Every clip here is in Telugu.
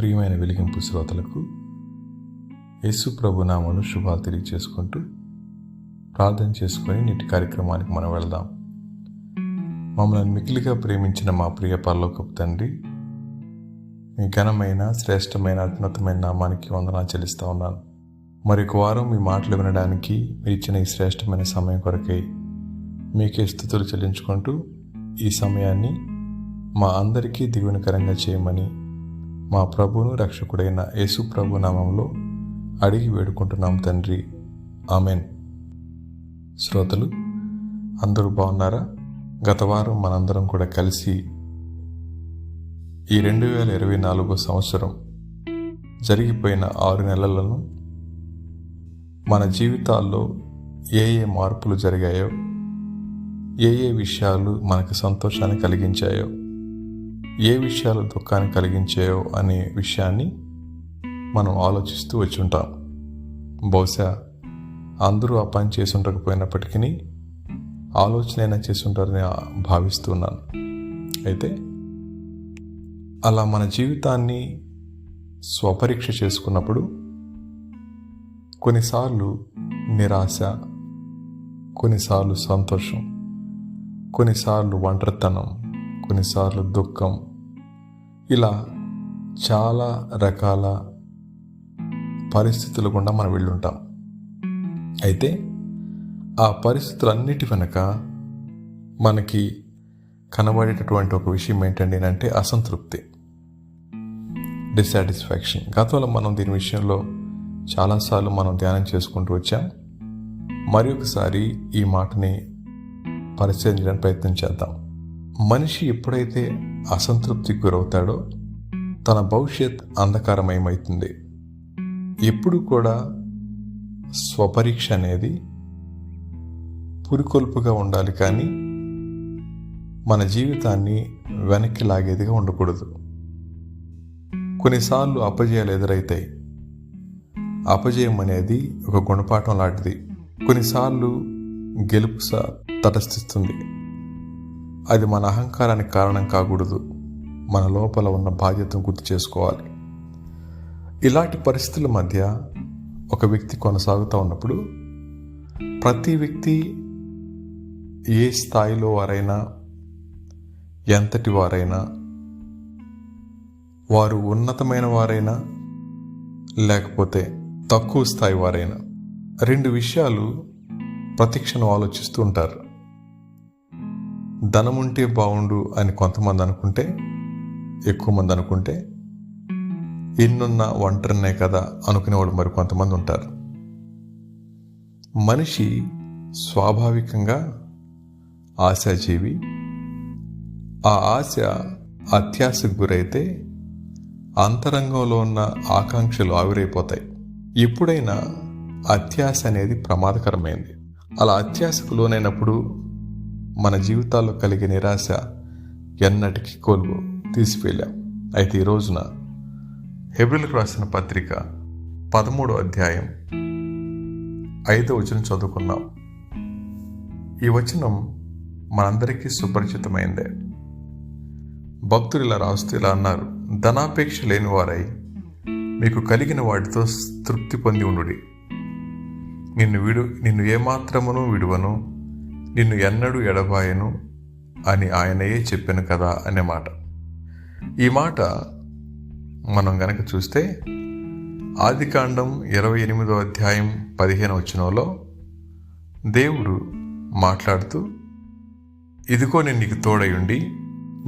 ప్రియమైన వెలిగింపు శ్రోతలకు యేసు ప్రభు నామమున శుభాలు తెలియజేసుకుంటూ ప్రార్థన చేసుకొని నేటి కార్యక్రమానికి మనం వెళదాం. మమ్మల్ని మిక్కిలిగా ప్రేమించిన మా ప్రియ పరలోకపు తండ్రి, మీ ఘనమైన శ్రేష్టమైన అత్యున్నతమైన నామానికి వందనాలు చెల్లిస్తూ ఉన్నాను. మరొక వారం మీ మాటలు వినడానికి మీరు ఇచ్చిన ఈ శ్రేష్టమైన సమయం కొరకై మీకే స్తుతులు చెల్లించుకుంటూ ఈ సమయాన్ని మా అందరికీ దీవెనకరంగా చేయమని మా ప్రభువును రక్షకుడైన యేసు ప్రభు నామంలో అడిగి వేడుకుంటున్నాం తండ్రి, ఆమెన్. శ్రోతలు అందరూ బాగున్నారా? గత వారం మనందరం కూడా కలిసి ఈ 2024 సంవత్సరం జరిగిపోయిన 6 నెలలను మన జీవితాల్లో ఏ మార్పులు జరిగాయో, ఏ విషయాలు మనకు సంతోషాన్ని కలిగించాయో, ఏ విషయాలు దుఃఖాన్ని కలిగించాయో అనే విషయాన్ని మనం ఆలోచిస్తూ వచ్చి ఉంటాం. బహుశా అందరూ ఆ పని చేసి ఉండకపోయినప్పటికీ ఆలోచన చేసి ఉంటారని భావిస్తున్నాను. అయితే అలా మన జీవితాన్ని స్వపరీక్ష చేసుకున్నప్పుడు కొన్నిసార్లు నిరాశ, కొన్నిసార్లు సంతోషం, కొన్నిసార్లు ఒంటరితనం, కొన్నిసార్లు దుఃఖం, ఇలా చాలా రకాల పరిస్థితులు గుండా మనం వెళ్ళుంటాం. అయితే ఆ పరిస్థితులన్నిటి వెనక మనకి కనబడేటటువంటి ఒక విషయం ఏంటంటే అసంతృప్తి, డిస్సాటిస్ఫాక్షన్. గతంలో మనం దీని విషయంలో చాలాసార్లు మనం ధ్యానం చేసుకుంటూ వచ్చాం. మరి ఒకసారి ఈ మాటని పరిశీలించడానికి ప్రయత్నం చేద్దాం. మనిషి ఎప్పుడైతే అసంతృప్తికి గురవుతాడో తన భవిష్యత్ అంధకారమయమవుతుంది. ఎప్పుడు కూడా స్వపరీక్ష అనేది పురికొల్పుగా ఉండాలి, కానీ మన జీవితాన్ని వెనక్కి లాగేదిగా ఉండకూడదు. కొన్నిసార్లు అపజయాలు ఎదురైతాయి. అపజయం అనేది ఒక గుణపాఠం లాంటిది. కొన్నిసార్లు గెలుపు తటస్థిస్తుంది. అది మన అహంకారానికి కారణం కాకూడదు. మన లోపల ఉన్న బాధ్యతను గుర్తు చేసుకోవాలి. ఇలాంటి పరిస్థితుల మధ్య ఒక వ్యక్తి కొనసాగుతూ ఉన్నప్పుడు ప్రతి వ్యక్తి ఏ స్థాయిలో వారైనా, ఎంతటి వారైనా, వారు ఉన్నతమైన వారైనా లేకపోతే తక్కువ స్థాయి వారైనా 2 విషయాలు ప్రతిక్షణం ఆలోచిస్తూ ఉంటారు. ధనముంటే బాగుండు అని కొంతమంది అనుకుంటే, ఎక్కువ మంది అనుకుంటే, ఎన్నున్నా ఒంటరినే కదా అనుకునేవాడు మరి కొంతమంది ఉంటారు. మనిషి స్వాభావికంగా ఆశాజీవి. ఆ ఆశ అత్యాశకు గురైతే అంతరంగంలో ఉన్న ఆకాంక్షలు ఆవిరైపోతాయి. ఎప్పుడైనా అత్యాశ అనేది ప్రమాదకరమైంది. అలా అత్యాశకు లోనైనప్పుడు మన జీవితాల్లో కలిగే నిరాశ ఎన్నటికీ తీసిపోయాం. అయితే ఈ రోజున హెబ్రీయులకు రాసిన పత్రిక 13వ అధ్యాయం 5వ వచనం చదువుకున్నాం. ఈ వచనం మనందరికీ సుపరిచితమైందే. భక్తులు ఇలా రాస్తూ ఇలా అన్నారు: ధనాపేక్ష లేని వారై మీకు కలిగిన వాటితో తృప్తి పొంది ఉండుడి. నిన్ను ఏమాత్రమును విడువను, నిన్ను ఎన్నడూ ఎడబాయను అని ఆయనయే చెప్పాను కదా అనే మాట. ఈ మాట మనం గనక చూస్తే ఆదికాండం 28వ అధ్యాయం 15వ వచనంలో దేవుడు మాట్లాడుతూ, ఇదిగో నేను నీకు తోడయుండి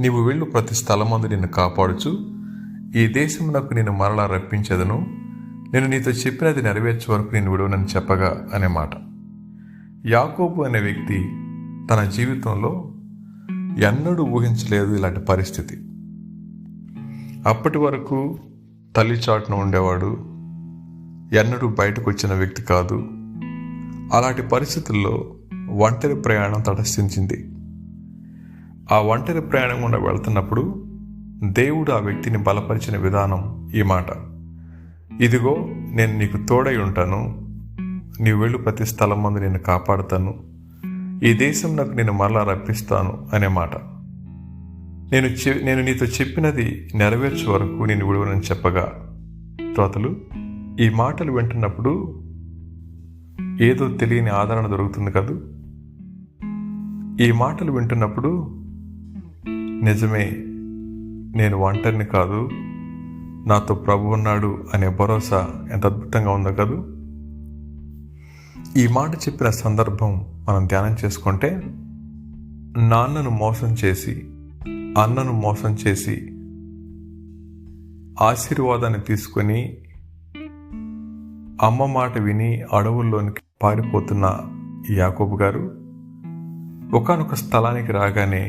నీవు వెళ్ళు ప్రతి స్థలమందు నిన్ను కాపాడుచు ఈ దేశమునకు నిన్ను మరలా రప్పించదను, నేను నీతో చెప్పినది నెరవేర్చే వరకు నేను విడువనని చెప్పగా అనే మాట. యాకోబు అనే వ్యక్తి తన జీవితంలో ఎన్నడూ ఊహించలేదు ఇలాంటి పరిస్థితి. అప్పటి వరకు తల్లి చాటున ఉండేవాడు, ఎన్నడూ బయటకు వచ్చిన వ్యక్తి కాదు. అలాంటి పరిస్థితుల్లో ఒంటరి ప్రయాణం తటస్థించింది. ఆ ఒంటరి ప్రయాణం గుండా వెళ్తున్నప్పుడు దేవుడు ఆ వ్యక్తిని బలపరిచిన విధానం ఈ మాట: ఇదిగో నేను నీకు తోడై ఉంటాను, నీవు వెళ్ళు ప్రతి స్థలం మందు నేను కాపాడుతాను, ఈ దేశం నాకు నేను మరలా రప్పిస్తాను అనే మాట. నేను నీతో చెప్పినది నెరవేర్చే వరకు నేను విడువనని చెప్పగా, శ్రోతలు, ఈ మాటలు వింటున్నప్పుడు ఏదో తెలియని ఆదరణ దొరుకుతుంది కదూ. ఈ మాటలు వింటున్నప్పుడు నిజమే, నేను ఒంటరిని కాదు, నాతో ప్రభు ఉన్నాడు అనే భరోసా ఎంత అద్భుతంగా ఉందో కదూ. ఈ మాట చెప్పిన సందర్భం మనం ధ్యానం చేసుకుంటే, నాన్నను మోసం చేసి, అన్నను మోసం చేసి ఆశీర్వాదాన్ని తీసుకొని అమ్మ మాట విని అడవుల్లోనికి పారిపోతున్న యాకోబు గారు ఒకానొక స్థలానికి రాగానే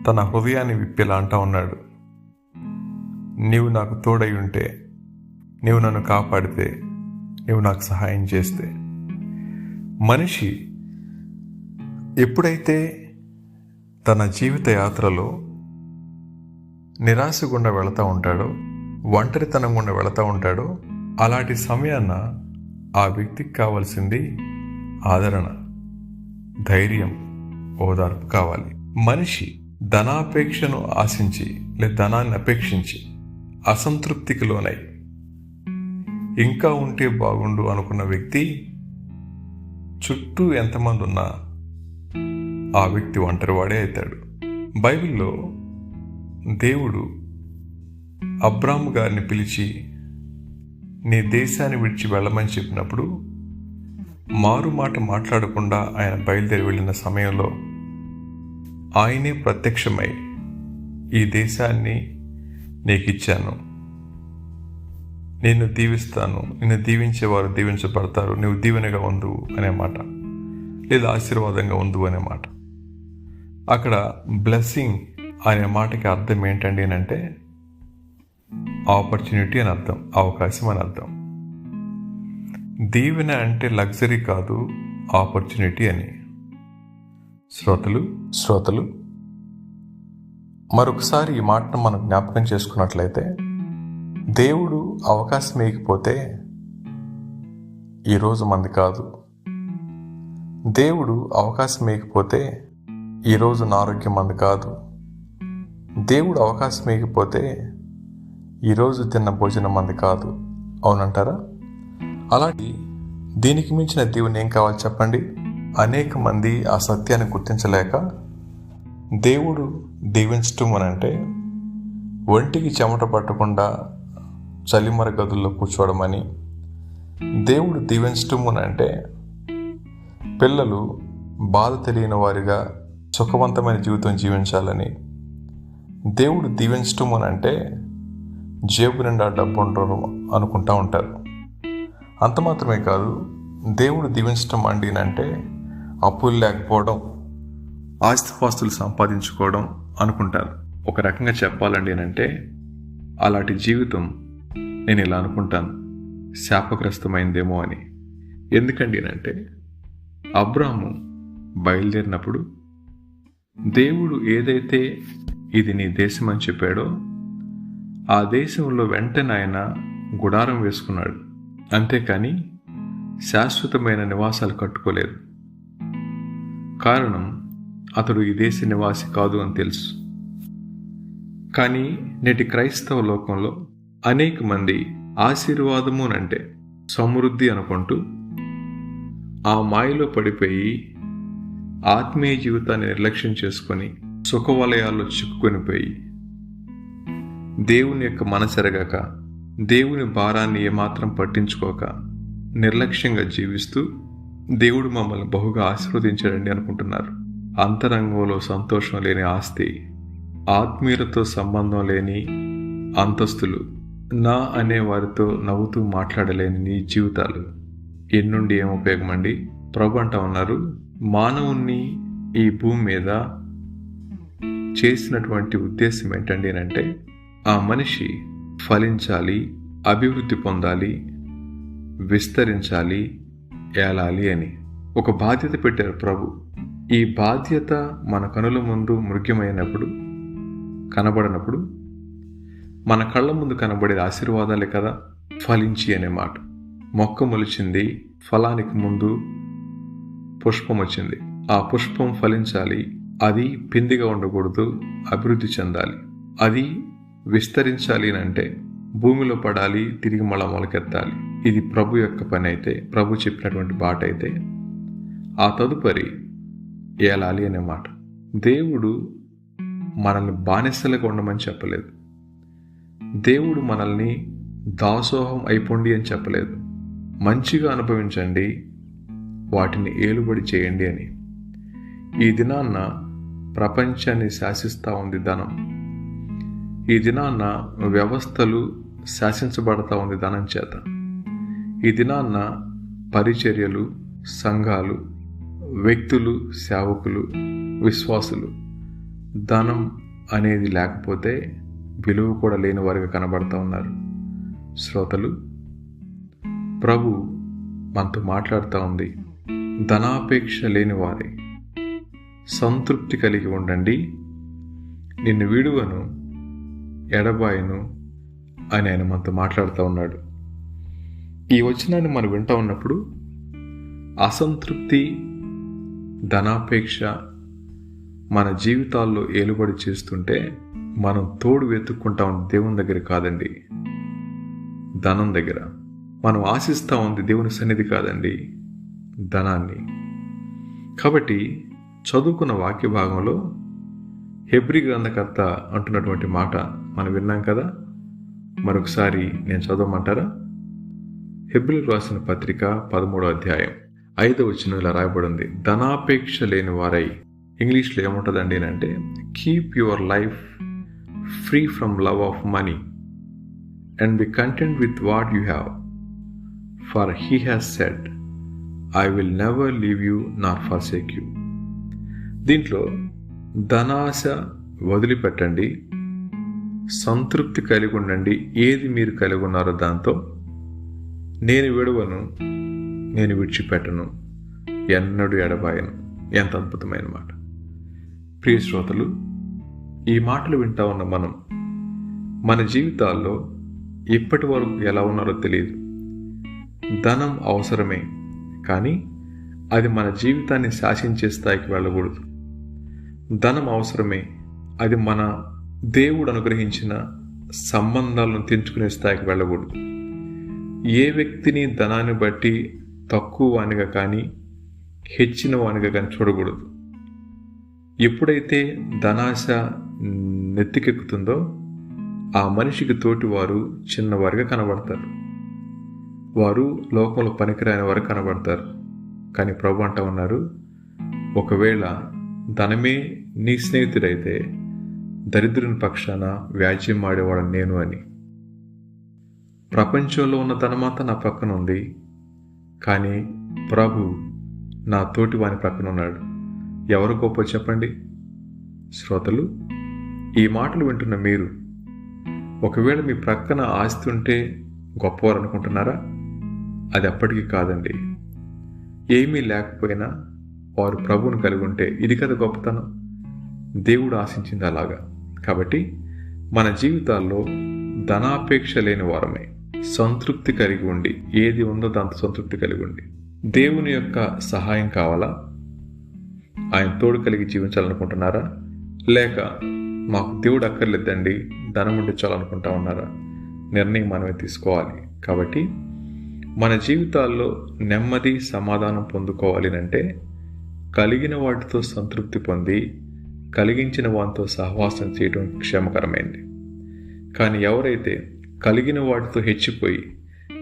తన హృదయాన్ని విప్పేలా అంటా ఉన్నాడు, నీవు నాకు తోడై ఉంటే, నీవు నన్ను కాపాడితే, నీవు నాకు సహాయం చేస్తే. మనిషి ఎప్పుడైతే తన జీవిత యాత్రలో నిరాశ గుండా వెళుతూ ఉంటాడో, ఒంటరితనం గుండా వెళుతూ ఉంటాడో, అలాంటి సమయాన ఆ వ్యక్తికి కావాల్సింది ఆదరణ, ధైర్యం, ఓదార్పు కావాలి. మనిషి ధనాపేక్షను ఆశించి లేదా ధనాన్ని అపేక్షించి అసంతృప్తికి లోనై ఇంకా ఉంటే బాగుండు అనుకున్న వ్యక్తి చుట్టూ ఎంతమంది ఉన్నా ఆ వ్యక్తి ఒంటరివాడే అవుతాడు. బైబిల్లో దేవుడు అబ్రాము గారిని పిలిచి నీ దేశాన్ని విడిచి వెళ్ళమని చెప్పినప్పుడు మారు మాట మాట్లాడకుండా ఆయన బయలుదేరి వెళ్ళిన సమయంలో ఆయనే ప్రత్యక్షమై, ఈ దేశాన్ని నీకు ఇచ్చాను, నిన్ను దీవిస్తాను, నిన్ను దీవించేవారు దీవించబడతారు, నువ్వు దీవెనగా ఉండు అనే మాట, లేదా ఆశీర్వాదంగా ఉండు అనే మాట. అక్కడ బ్లెస్సింగ్ అనే మాటకి అర్థం ఏంటండి అంటే ఆపర్చునిటీ అని అర్థం, అవకాశం అని అర్థం. దీవెన అంటే లగ్జరీ కాదు, ఆపర్చునిటీ అని. శ్రోతలు మరొకసారి ఈ మాటను మనం జ్ఞాపకం చేసుకున్నట్లయితే, దేవుడు అవకాశం ఇవ్వకపోతే ఈరోజు మంది కాదు, దేవుడు అవకాశం ఇవ్వకపోతే ఈరోజు నా ఆరోగ్యం మంది కాదు, దేవుడు అవకాశం ఇవ్వకపోతే ఈరోజు తిన్న భోజనం మంది కాదు. అవునంటారా? అలాంటి దీనికి మించిన దేవుని ఏం కావాలి చెప్పండి? అనేక మంది ఆ సత్యాన్ని గుర్తించలేక దేవుడు దీవించటం అని అంటే ఒంటికి చెమట పట్టకుండా చలిమర గదుల్లో కూర్చోవడమని, దేవుడు దీవించటం అని అంటే పిల్లలు బాధ తెలియని వారిగా సుఖవంతమైన జీవితం జీవించాలని, దేవుడు దీవించటం అని అంటే జేబు నిండా డబ్బు ఉండరు అనుకుంటా ఉంటారు. అంత మాత్రమే కాదు, దేవుడు దీవించటం అంటే అప్పులు లేకపోవడం, ఆస్తిపాస్తులు సంపాదించుకోవడం అనుకుంటారు. ఒక రకంగా చెప్పాలండి అంటే అలాంటి జీవితం నేను ఇలా అనుకుంటాను, శాపగ్రస్తమైందేమో అని. ఎందుకండి అంటే అబ్రాము బయలుదేరినప్పుడు దేవుడు ఏదైతే ఇది నీ దేశం అని చెప్పాడో ఆ దేశంలో వెంటనే ఆయన గుడారం వేసుకున్నాడు, అంతేకాని శాశ్వతమైన నివాసాలు కట్టుకోలేదు. కారణం అతడు ఈ దేశ నివాసి కాదు అని తెలుసు. కానీ నేటి క్రైస్తవ లోకంలో అనేక మంది ఆశీర్వాదము అంటే సమృద్ధి అనుకుంటూ ఆ మాయలో పడిపోయి ఆత్మీయ జీవితాన్ని నిర్లక్ష్యం చేసుకొని సుఖవలయాల్లో చిక్కుకొనిపోయి దేవుని యొక్క మనసెరగక, దేవుని భారాన్ని ఏమాత్రం పట్టించుకోక నిర్లక్ష్యంగా జీవిస్తూ దేవుడు మమ్మల్ని బహుగా ఆశీర్వదించాడండి అనుకుంటున్నారు. అంతరంగంలో సంతోషం లేని ఆస్తి, ఆత్మీయులతో సంబంధం లేని అంతస్తులు, నా అనే వారితో నవ్వుతూ మాట్లాడలేని నీ జీవితాలు ఎన్నుండి ఏం ఉపయోగం అండి? ప్రభు అంటా ఉన్నారు, మానవుణ్ణి ఈ భూమి మీద చేసినటువంటి ఉద్దేశం ఏంటండి అంటే ఆ మనిషి ఫలించాలి, అభివృద్ధి పొందాలి, విస్తరించాలి, ఏలాలి అని ఒక బాధ్యత పెట్టారు ప్రభు. ఈ బాధ్యత మన కనుల ముందు మృగ్యమైనప్పుడు, కనబడినప్పుడు మన కళ్ళ ముందు కనబడే ఆశీర్వాదాలే కదా ఫలించి అనే మాట. మొక్క మొలిచింది, ఫలానికి ముందు పుష్పం వచ్చింది. ఆ పుష్పం ఫలించాలి, అది పిందిగా ఉండకూడదు, అభివృద్ధి చెందాలి. అది విస్తరించాలి అంటే భూమిలో పడాలి, తిరిగి మళ్ళా మొలకెత్తాలి. ఇది ప్రభు యొక్క పని అయితే, ప్రభు చెప్పినటువంటి బాట అయితే ఆ తదుపరి ఏలాలి అనే మాట. దేవుడు మనల్ని బానిసలుగా ఉండమని చెప్పలేదు. దేవుడు మనల్ని దాసోహం అయిపోండి అని చెప్పలేదు. మంచిగా అనుభవించండి, వాటిని ఏలుబడి చేయండి అని. ఈ దినాన్న ప్రపంచాన్ని శాసిస్తూ ఉంది ధనం. ఈ దినాన్న వ్యవస్థలు శాసించబడతా ఉంది ధనం చేత. ఈ దినాన్న పరిచర్యలు, సంఘాలు, వ్యక్తులు, సేవకులు, విశ్వాసులు ధనం అనేది లేకపోతే విలువ కూడా లేని వారిగా కనబడుతూ ఉన్నారు. శ్రోతలు, ప్రభు మనతో మాట్లాడుతూ ఉంది. ధనాపేక్ష లేని వారే సంతృప్తి కలిగి ఉండండి, నిన్ను విడువను, ఎడబాయను అని ఆయన మనతో మాట్లాడుతూ ఉన్నాడు. ఈ వచనాన్ని మనం వింటూ ఉన్నప్పుడు అసంతృప్తి, ధనాపేక్ష మన జీవితాల్లో ఏలుబడి చేస్తుంటే మనం తోడు వెతుక్కుంటా ఉంది దేవుని దగ్గర కాదండి, ధనం దగ్గర. మనం ఆశిస్తూ ఉంది దేవుని సన్నిధి కాదండి, ధనాన్ని. కాబట్టి చదువుకున్న వాక్య భాగంలో హెబ్రీ గ్రంథకర్త అంటున్నటువంటి మాట మనం విన్నాం కదా. మరొకసారి నేను చదవమంటారా? హెబ్రీలకు రాసిన పత్రిక 13వ అధ్యాయం 5వ వచనం ఇలా రాయబడింది. ధనాపేక్ష లేని వారై, ఇంగ్లీష్లో ఏముంటుందండి అంటే, keep your life free from love of money and B content with what you have, for he has said, I will never leave you Nar forsake you. దీంట్లో ధనాశ వదిలిపెట్టండి, సంతృప్తి కలిగి ఉండండి. ఏది మీరు కలిగి ఉన్నారో దాంతో, నేను విడువను, నేను విడిచిపెట్టను, ఎన్నడూ ఎడబాయను. ఎంత అద్భుతమైన మాట. ప్రియ శ్రోతలు, ఈ మాటలు వింటా ఉన్న మనం మన జీవితాల్లో ఇప్పటి వరకు ఎలా ఉన్నారో తెలియదు. ధనం అవసరమే, కానీ అది మన జీవితాన్ని శాసించే స్థాయికి వెళ్ళకూడదు. ధనం అవసరమే, అది మన దేవుడు అనుగ్రహించిన సంబంధాలను తెంచుకునే స్థాయికి వెళ్ళకూడదు. ఏ వ్యక్తిని ధనాన్ని బట్టి తక్కువ వానిగా కానీ హెచ్చిన వానిగా కానీ చూడకూడదు. ఎప్పుడైతే ధనాశ నెత్తికెక్కుతుందో ఆ మనిషికి తోటి వారు చిన్నవారిగా కనబడతారు. వారు లోకంలో పనికిరాని వారు కనబడతారు. కానీ ప్రభు అంటా ఉన్నారు, ఒకవేళ ధనమే నీ స్నేహితుడైతే దరిద్రుని పక్షాన వ్యాజ్యం ఆడేవాడు నేను అని. ప్రపంచంలో ఉన్న ధనమంతా నా పక్కన ఉంది, కానీ ప్రభు నా తోటి వాని ప్రక్కన ఉన్నాడు. ఎవరు గొప్ప చెప్పండి? శ్రోతలు, ఈ మాటలు వింటున్న మీరు ఒకవేళ మీ ప్రక్కన ఆస్తి ఉంటే గొప్పవారు అనుకుంటున్నారా? అది అప్పటికీ కాదండి. ఏమీ లేకపోయినా వారు ప్రభువును కలిగి ఉంటే ఇది కదా గొప్పతనం. దేవుడు ఆశించింది అలాగా. కాబట్టి మన జీవితాల్లో ధనాపేక్ష లేని వారమే, సంతృప్తి కలిగి ఉండి, ఏది ఉందో దాంతో సంతృప్తి కలిగి ఉండి. దేవుని యొక్క సహాయం కావాలా? ఆయన తోడు కలిగి జీవించాలనుకుంటున్నారా? లేక మాకు దేవుడు అక్కర్లేదండి, ధనం ఉండి చాలనుకుంటా ఉన్నారా? నిర్ణయం మనమే తీసుకోవాలి. కాబట్టి మన జీవితాల్లో నెమ్మది, సమాధానం పొందుకోవాలి అంటే కలిగిన వాటితో సంతృప్తి పొంది కలిగించిన వాటితో సహవాసం చేయడం క్షేమకరమైంది. కానీ ఎవరైతే కలిగిన వాటితో హెచ్చిపోయి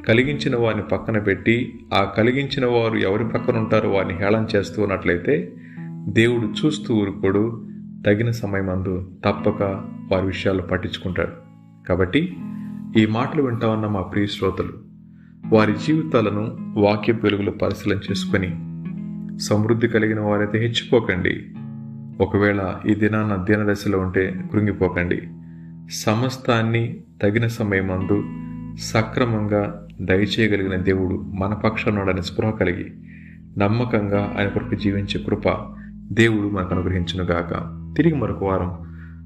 కలిగించిన వారిని పక్కన పెట్టి ఆ కలిగించిన వారు ఎవరి పక్కన ఉంటారో వారిని హేళన చేస్తూ ఉన్నట్లయితే దేవుడు చూస్తూ ఊరుకోడు. తగిన సమయమందు తప్పక వారి విషయాలు పట్టించుకుంటాడు. కాబట్టి ఈ మాటలు వింటా ఉన్న మా ప్రియ శ్రోతలు వారి జీవితాలను వాక్య వెలుగులో పరిశీలన చేసుకొని సమృద్ధి కలిగిన వారైతే హెచ్చిపోకండి. ఒకవేళ ఈ దినాన్న దీనదశలో ఉంటే కృంగిపోకండి. సమస్తాన్ని తగిన సమయమందు సక్రమంగా దయచేయగలిగిన దేవుడు మన పక్షానుడని స్పృహ కలిగి నమ్మకంగా ఆయన కొరకు జీవించే కృప దేవుడు మనకు అనుగ్రహించునుగాక. తిరిగి మరొక వారం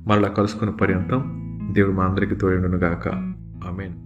మరలా కలుసుకునే పర్యంతం దేవుడు మా అందరికీ తోడుండునుగాక. ఆమేన్.